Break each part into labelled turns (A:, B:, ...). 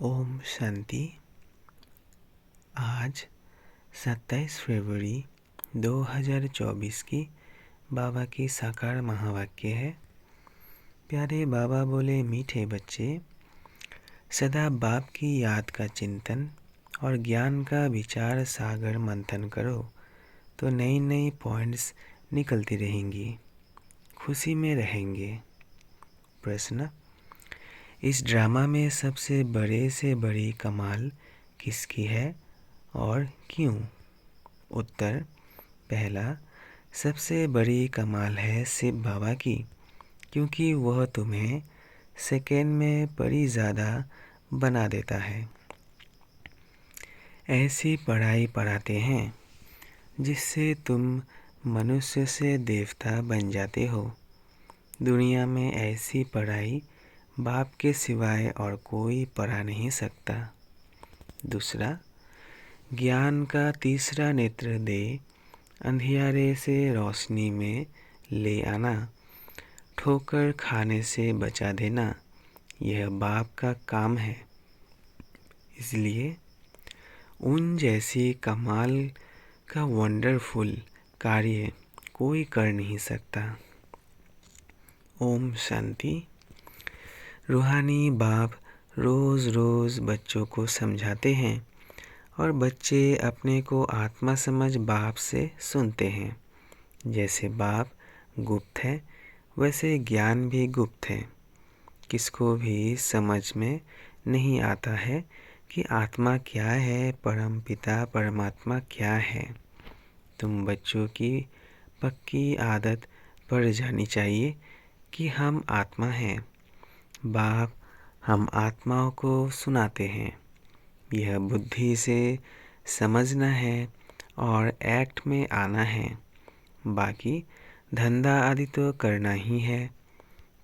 A: ओम शांति। आज 27 फरवरी 2024 की बाबा की साकार महावाक्य है। प्यारे बाबा बोले, मीठे बच्चे सदा बाप की याद का चिंतन और ज्ञान का विचार सागर मंथन करो तो नई नई पॉइंट्स निकलती रहेंगी, खुशी में रहेंगे। प्रश्न, इस ड्रामा में सबसे बड़े से बड़ी कमाल किसकी है और क्यों? उत्तर, पहला, सबसे बड़ी कमाल है शिव बाबा की, क्योंकि वह तुम्हें सेकेंड में बड़ी ज़्यादा बना देता है। ऐसी पढ़ाई पढ़ाते हैं जिससे तुम मनुष्य से देवता बन जाते हो। दुनिया में ऐसी पढ़ाई बाप के सिवाय और कोई पढ़ा नहीं सकता। दूसरा, ज्ञान का तीसरा नेत्र दे अंधियारे से रोशनी में ले आना, ठोकर खाने से बचा देना, यह बाप का काम है। इसलिए उन जैसी कमाल का वंडरफुल कार्य कोई कर नहीं सकता। ओम शांति। रूहानी बाप रोज़ रोज़ बच्चों को समझाते हैं और बच्चे अपने को आत्मा समझ बाप से सुनते हैं। जैसे बाप गुप्त है वैसे ज्ञान भी गुप्त है। किसको भी समझ में नहीं आता है कि आत्मा क्या है, परम पिता परमात्मा क्या है। तुम बच्चों की पक्की आदत पड़ जानी चाहिए कि हम आत्मा हैं। बाप हम आत्माओं को सुनाते हैं। यह बुद्धि से समझना है और एक्ट में आना है। बाकी धंधा आदि तो करना ही है।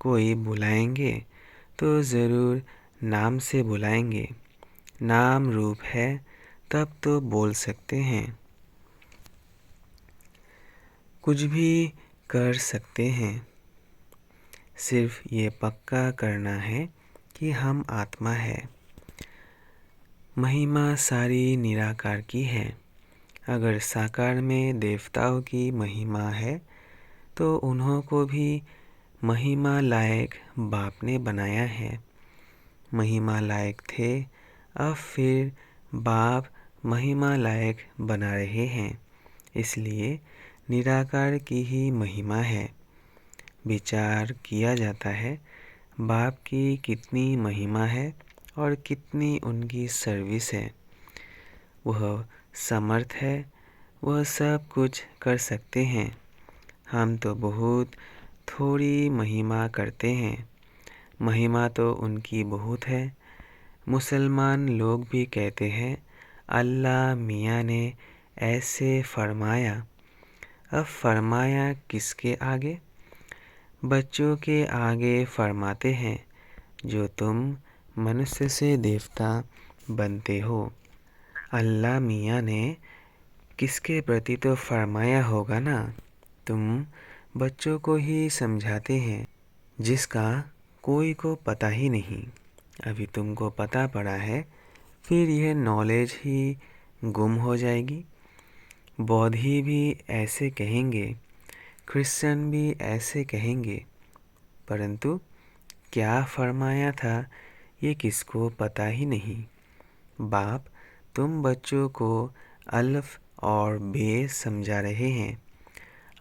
A: कोई बुलाएंगे तो ज़रूर नाम से बुलाएंगे। नाम रूप है तब तो बोल सकते हैं। कुछ भी कर सकते हैं। सिर्फ ये पक्का करना है कि हम आत्मा है। महिमा सारी निराकार की है। अगर साकार में देवताओं की महिमा है तो उन्हों को भी महिमा लायक बाप ने बनाया है। महिमा लायक थे, अब फिर बाप महिमा लायक बना रहे हैं। इसलिए निराकार की ही महिमा है। विचार किया जाता है बाप की कितनी महिमा है और कितनी उनकी सर्विस है। वह समर्थ है, वह सब कुछ कर सकते हैं। हम तो बहुत थोड़ी महिमा करते हैं। महिमा तो उनकी बहुत है। मुसलमान लोग भी कहते हैं अल्लाह मियाँ ने ऐसे फरमाया। अब फरमाया किसके आगे? बच्चों के आगे फरमाते हैं, जो तुम मनुष्य से देवता बनते हो। अल्लाह मियाँ ने किसके प्रति तो फरमाया होगा ना। तुम बच्चों को ही समझाते हैं जिसका कोई को पता ही नहीं। अभी तुमको पता पड़ा है, फिर यह नॉलेज ही गुम हो जाएगी। बौद्धि भी ऐसे कहेंगे, क्रिश्चियन भी ऐसे कहेंगे, परंतु क्या फरमाया था ये किसको पता ही नहीं। बाप तुम बच्चों को अल्फ और बे समझा रहे हैं।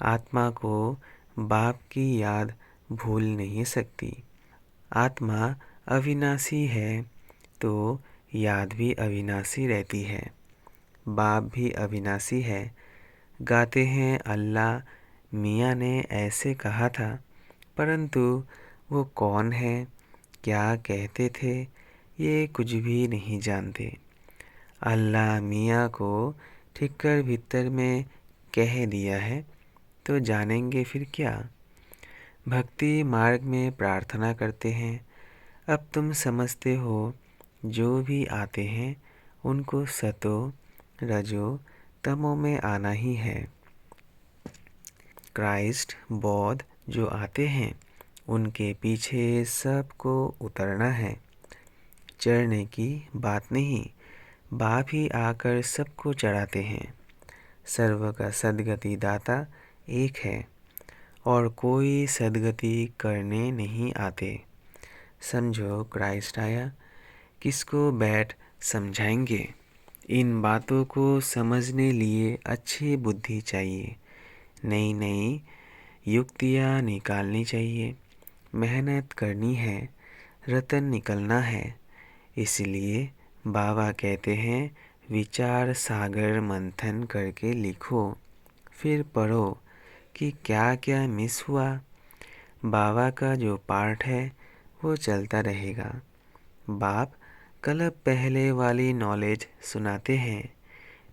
A: आत्मा को बाप की याद भूल नहीं सकती। आत्मा अविनाशी है तो याद भी अविनाशी रहती है। बाप भी अविनाशी है। गाते हैं अल्लाह मियाँ ने ऐसे कहा था, परंतु वो कौन है, क्या कहते थे, ये कुछ भी नहीं जानते। अल्लाह मियाँ को ठिक्कर भीतर में कह दिया है तो जानेंगे फिर क्या। भक्ति मार्ग में प्रार्थना करते हैं। अब तुम समझते हो जो भी आते हैं उनको सतो रजो तमो में आना ही है। क्राइस्ट बौद्ध जो आते हैं उनके पीछे सबको उतरना है। चढ़ने की बात नहीं, बाप ही आकर सबको चढ़ाते हैं। सर्व का सद्गति दाता एक है और कोई सद्गति करने नहीं आते। समझो, क्राइस्ट आया, किसको बैठ समझाएंगे। इन बातों को समझने लिए अच्छी बुद्धि चाहिए, नई नई युक्तियाँ निकालनी चाहिए, मेहनत करनी है, रतन निकलना है। इसलिए बाबा कहते हैं, विचार सागर मंथन करके लिखो, फिर पढ़ो कि क्या क्या मिस हुआ। बाबा का जो पाठ है वो चलता रहेगा। बाप कल्प पहले वाली नॉलेज सुनाते हैं।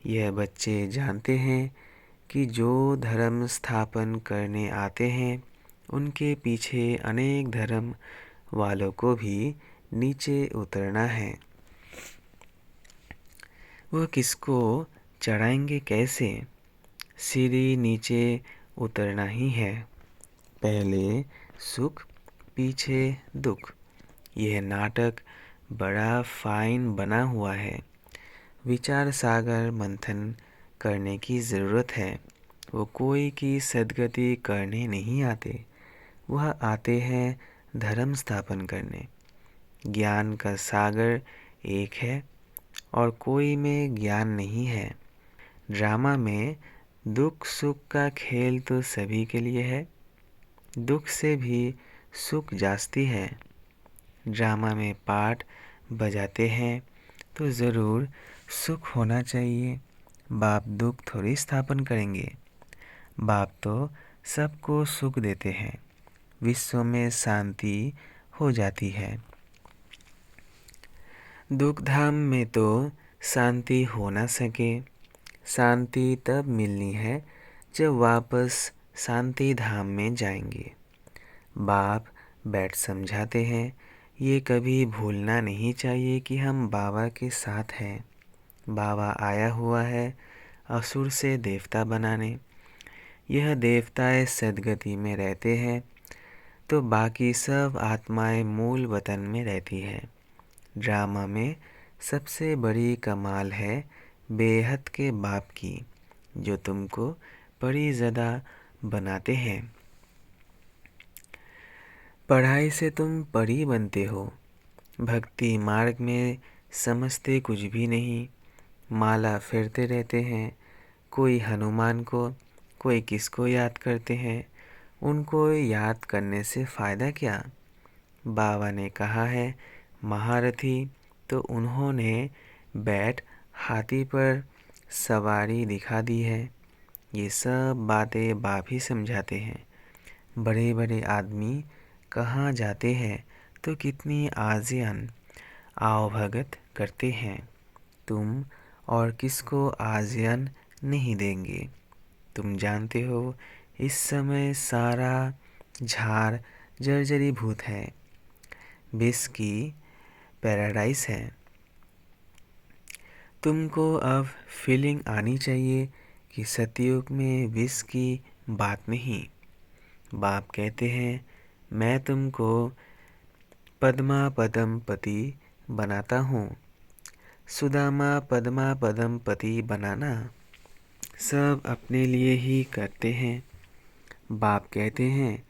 A: यह बच्चे जानते हैं कि जो धर्म स्थापन करने आते हैं उनके पीछे अनेक धर्म वालों को भी नीचे उतरना है। वह किसको चढ़ाएंगे कैसे? सीधी नीचे उतरना ही है। पहले सुख, पीछे दुख। यह नाटक बड़ा फाइन बना हुआ है। विचार सागर मंथन करने की ज़रूरत है। वो कोई की सद्गति करने नहीं आते, वह आते हैं धर्म स्थापन करने। ज्ञान का सागर एक है और कोई में ज्ञान नहीं है। ड्रामा में दुख सुख का खेल तो सभी के लिए है। दुख से भी सुख जास्ती है। ड्रामा में पाठ बजाते हैं तो ज़रूर सुख होना चाहिए। बाप दुख थोड़ी स्थापन करेंगे। बाप तो सबको सुख देते हैं, विश्व में शांति हो जाती है। दुख धाम में तो शांति हो ना सके। शांति तब मिलनी है जब वापस शांति धाम में जाएंगे। बाप बैठ समझाते हैं, ये कभी भूलना नहीं चाहिए कि हम बाबा के साथ हैं। बाबा आया हुआ है असुर से देवता बनाने। यह देवताएं सद्गति में रहते हैं तो बाकी सब आत्माएं मूल वतन में रहती है। ड्रामा में सबसे बड़ी कमाल है बेहद के बाप की, जो तुमको बड़ी ज़्यादा बनाते हैं। पढ़ाई से तुम परी बनते हो, भक्ति मार्ग में समझते कुछ भी नहीं। माला फेरते रहते हैं, कोई हनुमान को, कोई किसको याद करते हैं। उनको याद करने से फ़ायदा क्या? बाबा ने कहा है महारथी, तो उन्होंने बैठ हाथी पर सवारी दिखा दी है। ये सब बातें बाप ही समझाते हैं। बड़े बड़े आदमी कहाँ जाते हैं तो कितनी आजियान आओ भगत करते हैं। तुम और किसको आजियान नहीं देंगे। तुम जानते हो इस समय सारा झाड़ जर्जरी भूत है, विष की पैराडाइज है। तुमको अब फीलिंग आनी चाहिए कि सतयुग में विष की बात नहीं। बाप कहते हैं, मैं तुमको पद्मा पदम पति बनाता हूँ। सुदामा पद्मा पदम पति बनाना सब अपने लिए ही करते हैं। बाप कहते हैं,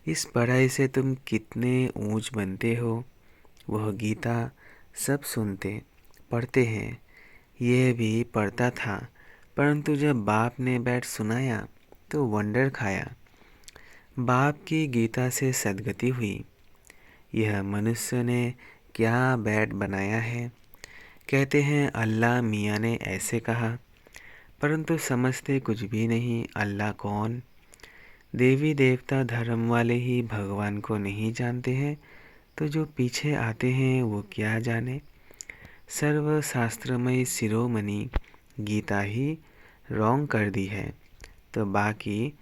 A: इस पढ़ाई से तुम कितने ऊंच बनते हो। वह गीता सब सुनते पढ़ते हैं। यह भी पढ़ता था, परंतु जब बाप ने बैठ सुनाया तो वंडर खाया। बाप की गीता से सद्गति हुई। यह मनुष्य ने क्या बैठ बनाया है। कहते हैं अल्लाह मियाँ ने ऐसे कहा, परंतु समझते कुछ भी नहीं। अल्लाह कौन? देवी देवता धर्म वाले ही भगवान को नहीं जानते हैं, तो जो पीछे आते हैं वो क्या जाने। सर्वशास्त्रमय शिरोमणि गीता ही रॉन्ग कर दी है, तो बाकी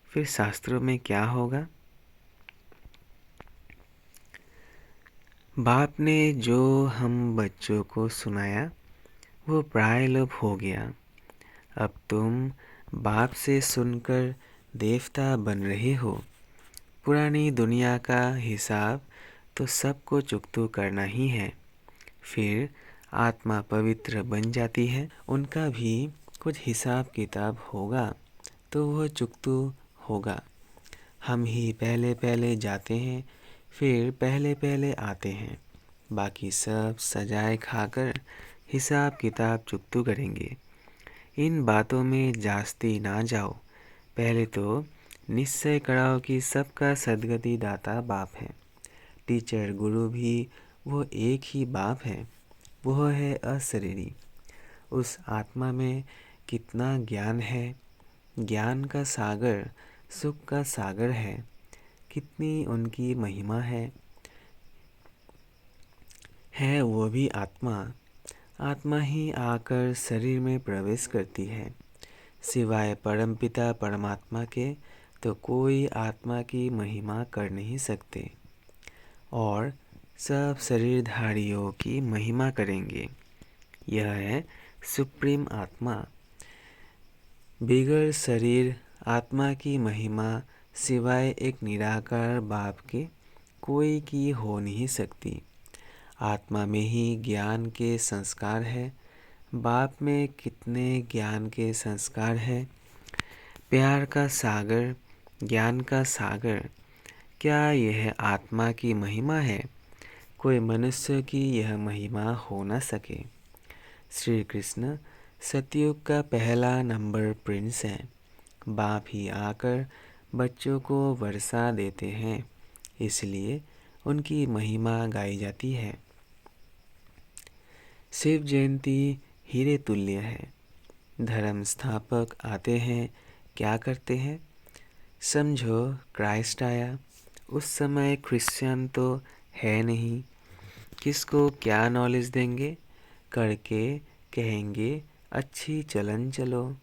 A: फिर शास्त्रों में क्या होगा। बाप ने जो हम बच्चों को सुनाया वो प्राय लोप हो गया। अब तुम बाप से सुनकर देवता बन रहे हो। पुरानी दुनिया का हिसाब तो सबको चुकतू करना ही है। फिर आत्मा पवित्र बन जाती है। उनका भी कुछ हिसाब किताब होगा, तो वह चुकतू होगा। हम ही पहले पहले जाते हैं, फिर पहले पहले आते हैं। बाकी सब सजाए खाकर हिसाब किताब चुकतू करेंगे। इन बातों में जास्ती ना जाओ। पहले तो निश्चय कराओ कि सबका सद्गति दाता बाप है। टीचर गुरु भी वो एक ही बाप है। वह है अशरीरी। उस आत्मा में कितना ज्ञान है। ज्ञान का सागर, सुख का सागर है। कितनी उनकी महिमा है वो भी आत्मा। आत्मा ही आकर शरीर में प्रवेश करती है। सिवाय परमपिता परमात्मा के तो कोई आत्मा की महिमा कर नहीं सकते, और सब शरीरधारियों की महिमा करेंगे। यह है सुप्रीम आत्मा। बिगर शरीर आत्मा की महिमा सिवाय एक निराकार बाप के कोई की हो नहीं सकती। आत्मा में ही ज्ञान के संस्कार है। बाप में कितने ज्ञान के संस्कार है। प्यार का सागर, ज्ञान का सागर, क्या यह आत्मा की महिमा है? कोई मनुष्य की यह महिमा हो न सके। श्री कृष्ण सतयुग का पहला नंबर प्रिंस है। बाप ही आकर बच्चों को वर्षा देते हैं, इसलिए उनकी महिमा गाई जाती है। शिव जयंती हीरे तुल्य है। धर्म स्थापक आते हैं, क्या करते हैं? समझो क्राइस्ट आया, उस समय क्रिश्चियन तो है नहीं। किसको क्या नॉलेज देंगे? करके कहेंगे अच्छी चलन चलो।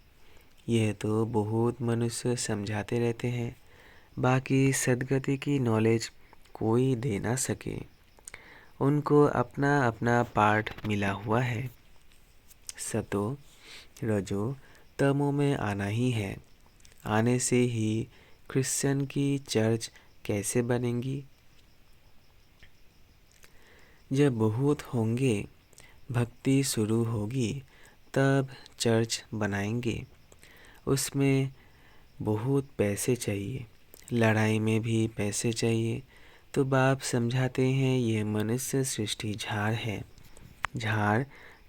A: यह तो बहुत मनुष्य समझाते रहते हैं, बाकी सद्गति की नॉलेज कोई दे ना सके। उनको अपना अपना पार्ट मिला हुआ है। सतो रजो तमो में आना ही है। आने से ही क्रिश्चियन की चर्च कैसे बनेंगी? जब बहुत होंगे, भक्ति शुरू होगी, तब चर्च बनाएंगे। उसमें बहुत पैसे चाहिए, लड़ाई में भी पैसे चाहिए। तो बाप समझाते हैं ये मनुष्य सृष्टि झाड़ है। झाड़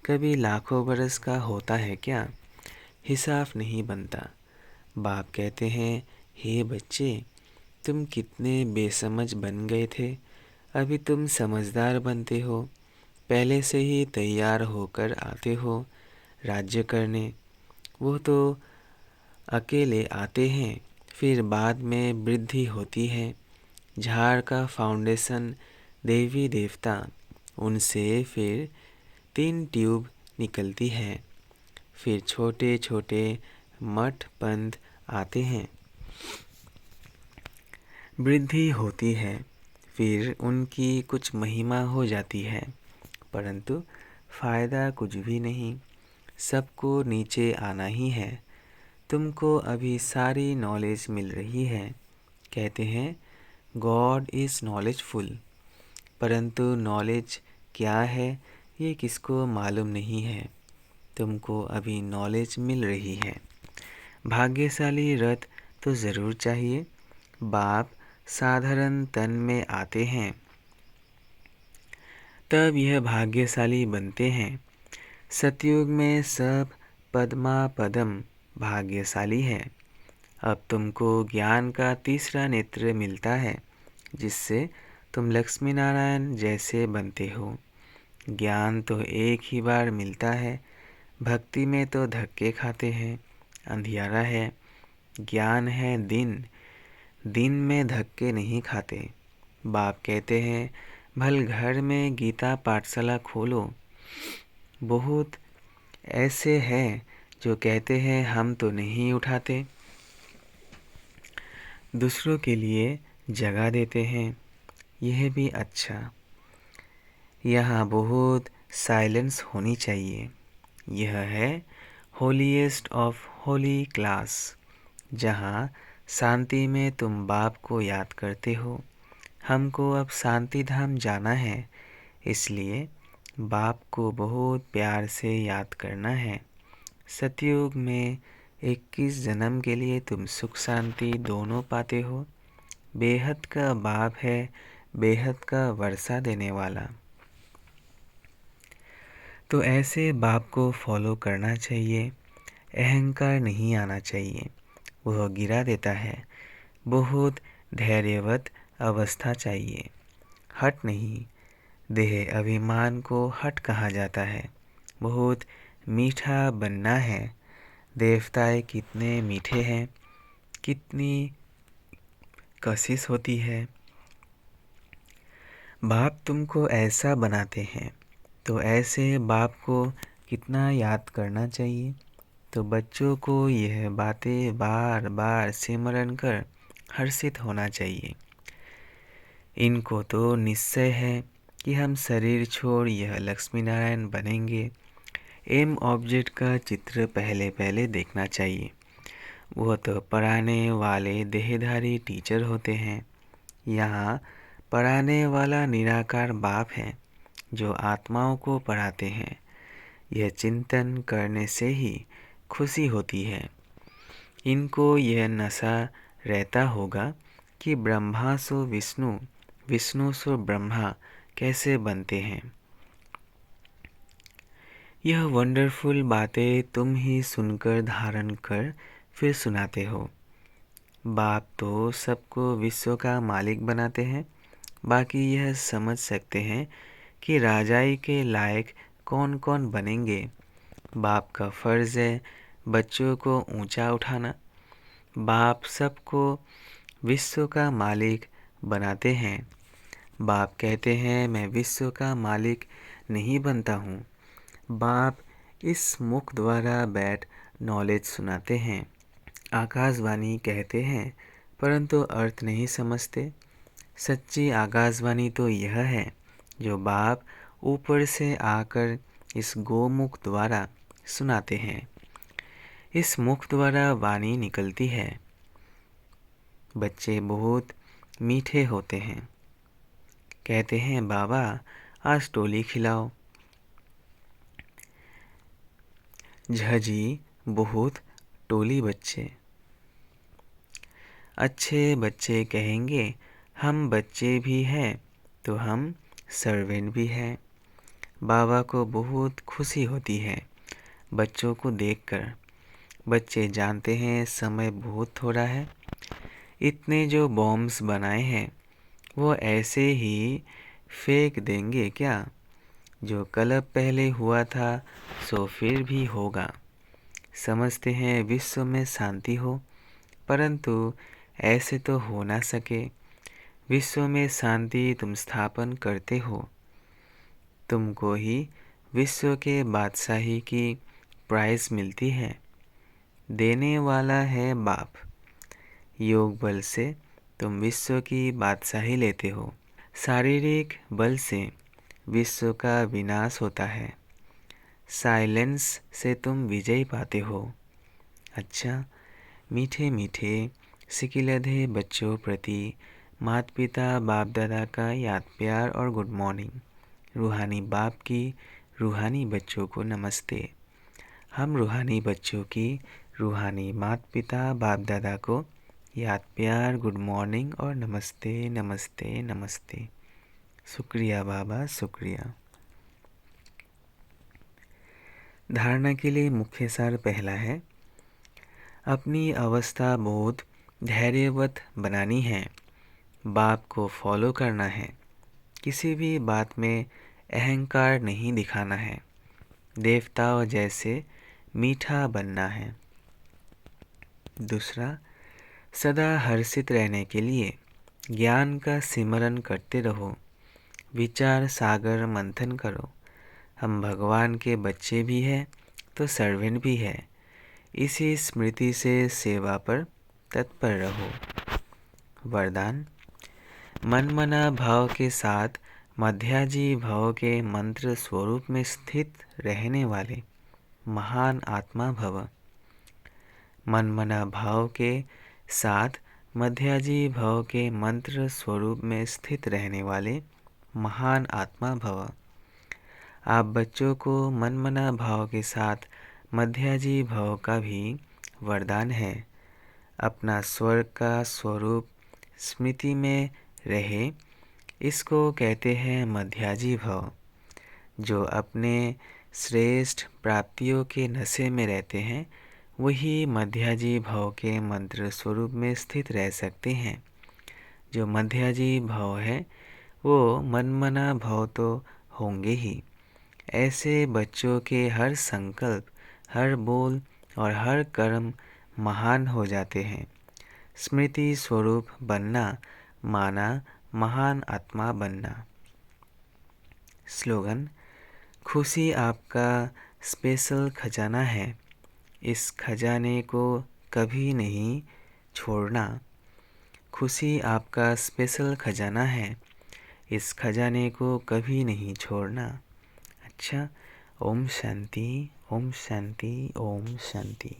A: कभी लाखों बरस का होता है क्या? हिसाब नहीं बनता। बाप कहते हैं, हे बच्चे, तुम कितने बेसमझ बन गए थे, अभी तुम समझदार बनते हो। पहले से ही तैयार होकर आते हो राज्य करने। वो तो अकेले आते हैं, फिर बाद में वृद्धि होती है। झाड़ का फाउंडेशन देवी देवता, उनसे फिर 3 ट्यूब निकलती है। फिर छोटे छोटे मठ पंथ आते हैं, वृद्धि होती है, फिर उनकी कुछ महिमा हो जाती है, परंतु फायदा कुछ भी नहीं। सबको नीचे आना ही है। तुमको अभी सारी नॉलेज मिल रही है। कहते हैं गॉड इज़ नॉलेजफुल, परंतु नॉलेज क्या है ये किसको मालूम नहीं है। तुमको अभी नॉलेज मिल रही है। भाग्यशाली रथ तो ज़रूर चाहिए। बाप साधारण तन में आते हैं, तब यह भाग्यशाली बनते हैं। सतयुग में सब पद्मा पदम भाग्यशाली है। अब तुमको ज्ञान का तीसरा नेत्र मिलता है, जिससे तुम लक्ष्मी नारायण जैसे बनते हो। ज्ञान तो एक ही बार मिलता है, भक्ति में तो धक्के खाते हैं। अंधियारा है, ज्ञान है दिन, दिन में धक्के नहीं खाते। बाप कहते हैं भल घर में गीता पाठशाला खोलो। बहुत ऐसे हैं जो कहते हैं हम तो नहीं उठाते, दूसरों के लिए जगह देते हैं। यह भी अच्छा। यहाँ बहुत साइलेंस होनी चाहिए। यह है होलीएस्ट ऑफ होली क्लास, जहाँ शांति में तुम बाप को याद करते हो। हमको अब शांति धाम जाना है, इसलिए बाप को बहुत प्यार से याद करना है। सतयुग में 21 जन्म के लिए तुम सुख शांति दोनों पाते हो। बेहद का बाप है, बेहद का वर्षा देने वाला। तो ऐसे बाप को फॉलो करना चाहिए। अहंकार नहीं आना चाहिए, वह गिरा देता है। बहुत धैर्यवत अवस्था चाहिए, हट नहीं। देह अभिमान को हट कहा जाता है। बहुत मीठा बनना है। देवताएं कितने मीठे हैं, कितनी कशिश होती है। बाप तुमको ऐसा बनाते हैं, तो ऐसे बाप को कितना याद करना चाहिए। तो बच्चों को यह बातें बार बार सिमरन कर हर्षित होना चाहिए। इनको तो निश्चय है कि हम शरीर छोड़ यह लक्ष्मी नारायण बनेंगे। एम ऑब्जेक्ट का चित्र पहले पहले देखना चाहिए। वह तो पढ़ाने वाले देहधारी टीचर होते हैं। यहाँ पढ़ाने वाला निराकार बाप है जो आत्माओं को पढ़ाते हैं। यह चिंतन करने से ही खुशी होती है। इनको यह नशा रहता होगा कि ब्रह्मा सो विष्णु, विष्णु सो ब्रह्मा कैसे बनते हैं। यह वंडरफुल बातें तुम ही सुनकर धारण कर फिर सुनाते हो। बाप तो सबको विश्व का मालिक बनाते हैं। बाकी यह समझ सकते हैं कि राजाई के लायक कौन कौन बनेंगे। बाप का फर्ज है बच्चों को ऊंचा उठाना। बाप सबको विश्व का मालिक बनाते हैं। बाप कहते हैं मैं विश्व का मालिक नहीं बनता हूँ। बाप इस मुख द्वारा बैठ नॉलेज सुनाते हैं। आकाशवाणी कहते हैं परंतु अर्थ नहीं समझते। सच्ची आकाशवाणी तो यह है जो बाप ऊपर से आकर इस गोमुख द्वारा सुनाते हैं। इस मुख द्वारा वाणी निकलती है। बच्चे बहुत मीठे होते हैं। कहते हैं बाबा आज टोली खिलाओ। झजी बहुत टोली बच्चे। अच्छे बच्चे कहेंगे हम बच्चे भी हैं तो हम सर्वेंट भी हैं। बाबा को बहुत खुशी होती है बच्चों को देखकर। बच्चे जानते हैं समय बहुत थोड़ा है। इतने जो बॉम्ब्स बनाए हैं वो ऐसे ही फेंक देंगे क्या। जो कल पहले हुआ था सो फिर भी होगा। समझते हैं विश्व में शांति हो, परंतु ऐसे तो हो ना सके। विश्व में शांति तुम स्थापन करते हो। तुमको ही विश्व के बादशाही की प्राइज मिलती है। देने वाला है बाप। योग बल से तुम विश्व की बादशाही लेते हो। शारीरिक बल से विश्व का विनाश होता है। साइलेंस से तुम विजय पाते हो। अच्छा, मीठे मीठे सिकिलधे बच्चों प्रति माता पिता बाप दादा का याद प्यार और गुड मॉर्निंग। रूहानी बाप की रूहानी बच्चों को नमस्ते। हम रूहानी बच्चों की रूहानी माता पिता बाप दादा को याद प्यार गुड मॉर्निंग और नमस्ते नमस्ते नमस्ते। शुक्रिया बाबा, शुक्रिया। धारणा के लिए मुख्य सार पहला है, अपनी अवस्था बहुत धैर्यवत बनानी है। बाप को फॉलो करना है। किसी भी बात में अहंकार नहीं दिखाना है। देवताओं जैसे मीठा बनना है। दूसरा, सदा हर्षित रहने के लिए ज्ञान का सिमरन करते रहो। विचार सागर मंथन करो। हम भगवान के बच्चे भी हैं तो सर्वेंट भी है। इसी स्मृति से सेवा पर तत्पर रहो। वरदान, मनमना भाव के साथ मध्याजी भाव के मंत्र स्वरूप में स्थित रहने वाले महान आत्मा भव। मनमना भाव के साथ मध्याजी भाव के मंत्र स्वरूप में स्थित रहने वाले महान आत्मा भव। आप बच्चों को मनमना भाव के साथ मध्याजी भाव का भी वरदान है। अपना स्वर्ग का स्वरूप स्मृति में रहे, इसको कहते हैं मध्याजी भाव। जो अपने श्रेष्ठ प्राप्तियों के नशे में रहते हैं, वही मध्याजी भाव के मंत्र स्वरूप में स्थित रह सकते हैं। जो मध्याजी भाव है वो मनमना भाव तो होंगे ही। ऐसे बच्चों के हर संकल्प, हर बोल और हर कर्म महान हो जाते हैं। स्मृति स्वरूप बनना माना महान आत्मा बनना। स्लोगन: खुशी आपका स्पेशल खजाना है, इस खजाने को कभी नहीं छोड़ना। खुशी आपका स्पेशल खजाना है, इस खजाने को कभी नहीं छोड़ना। अच्छा, ओम शांति, ओम शांति, ओम शांति।